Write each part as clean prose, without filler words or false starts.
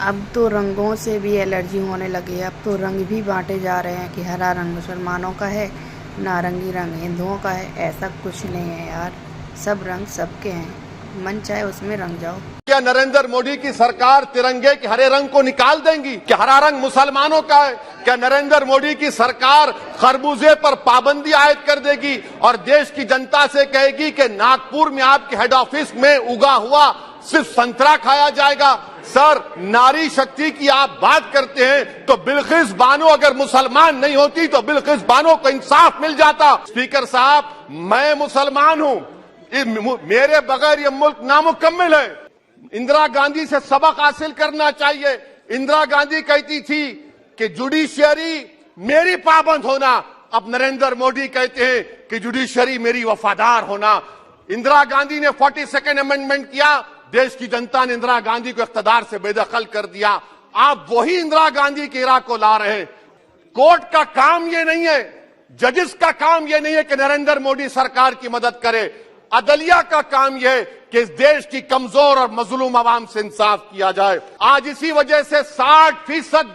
अब तो रंगों से भी एलर्जी होने लगी है। अब तो रंग भी बांटे जा रहे हैं कि हरा रंग मुसलमानों का है, नारंगी रंग हिंदुओं का है। ऐसा कुछ नहीं है यार, सब रंग सबके हैं, मन चाहे उसमें रंग जाओ। क्या नरेंद्र मोदी की सरकार तिरंगे के हरे रंग को निकाल देंगी? क्या हरा रंग मुसलमानों का है? क्या नरेंद्र मोदी की सरकार खरबूजे पर पाबंदी आयद कर देगी और देश की जनता से कहेगी कि नागपुर में आपके हेड ऑफिस में उगा हुआ सिर्फ संतरा खाया जाएगा? सर, नारी शक्ति की आप बात करते हैं तो बिल्किस बानो अगर मुसलमान नहीं होती तो बिल्किस बानो को इंसाफ मिल जाता। स्पीकर साहब, मैं मुसलमान हूं, मेरे बगैर ये मुल्क नामुकम्मिल है। इंदिरा गांधी से सबक हासिल करना चाहिए। इंदिरा गांधी कहती थी कि जुडिशियरी मेरी पाबंद होना, अब नरेंद्र मोदी कहते हैं कि जुडिशियरी मेरी वफादार होना। इंदिरा गांधी ने 42nd अमेंडमेंट किया, देश की जनता ने इंदिरा गांधी को इख्तियार से बेदखल कर दिया। आप वही इंदिरा गांधी के इराक को ला रहे हैं। कोर्ट का काम ये नहीं है, जजेस का काम ये नहीं है कि नरेंद्र मोदी सरकार की मदद करे। अदलिया का काम यह है कि इस देश की कमजोर और मजलूम आवाम से इंसाफ किया जाए। आज इसी वजह से 60%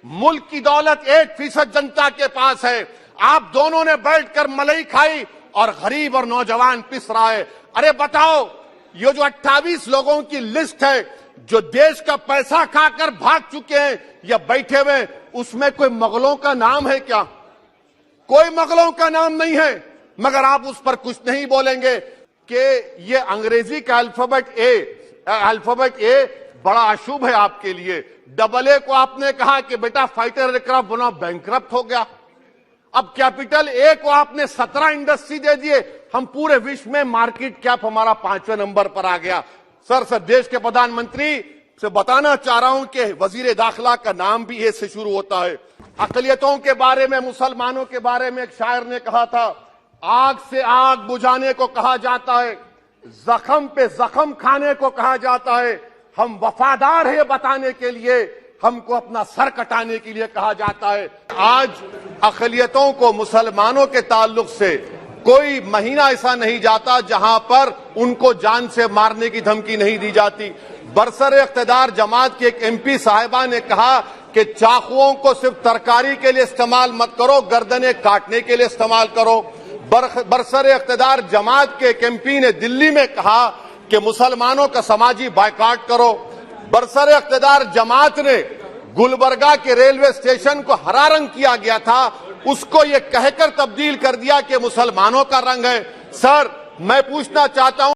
मुल्क की दौलत 1% जनता के पास है। आप दोनों ने बैठकर मलाई खाई और गरीब और नौजवान पिस रहा है। अरे बताओ, ये जो 28 लोगों की लिस्ट है जो देश का पैसा खाकर भाग चुके हैं या बैठे हुए, उसमें कोई मुगलों का नाम है क्या? कोई मुगलों का नाम नहीं है, मगर आप उस पर कुछ नहीं बोलेंगे कि ये अंग्रेजी का अल्फाबेट ए बड़ा अशुभ है आपके लिए। AA को आपने कहा कि बेटा फाइटर एयरक्राफ्ट बना, बैंकरप्ट हो गया। अब कैपिटल A को आपने 17 इंडस्ट्री दे दिए, हम पूरे विश्व में मार्केट कैप हमारा 5वें नंबर पर आ गया। सर, देश के प्रधानमंत्री से बताना चाह रहा हूं कि वजीर दाखिला का नाम भी ए से शुरू होता है। अकलियतों के बारे में, मुसलमानों के बारे में एक शायर ने कहा था, आग से आग बुझाने को कहा जाता है, जख्म पे जख्म खाने को कहा जाता है। हम वफादार है बताने के लिए, हमको अपना सर कटाने के लिए कहा जाता है। आज अकलियतों को मुसलमानों के ताल्लुक से कोई महीना ऐसा नहीं जाता जहां पर उनको जान से मारने की धमकी नहीं दी जाती। बरसर इख्तिदार जमात की एक MP साहिबा ने कहा कि चाकुओं को सिर्फ तरकारी के लिए इस्तेमाल मत करो, गर्दनें काटने के लिए इस्तेमाल करो। बरसर इख्तिदार जमात के एक MP ने दिल्ली में कहा कि मुसलमानों का समाजी बायकॉट करो। बरसर इख्तिदार जमात ने गुलबर्गा के रेलवे स्टेशन को हरा रंग किया गया था, उसको ये कहकर तब्दील कर दिया कि मुसलमानों का रंग है। सर, मैं पूछना चाहता हूं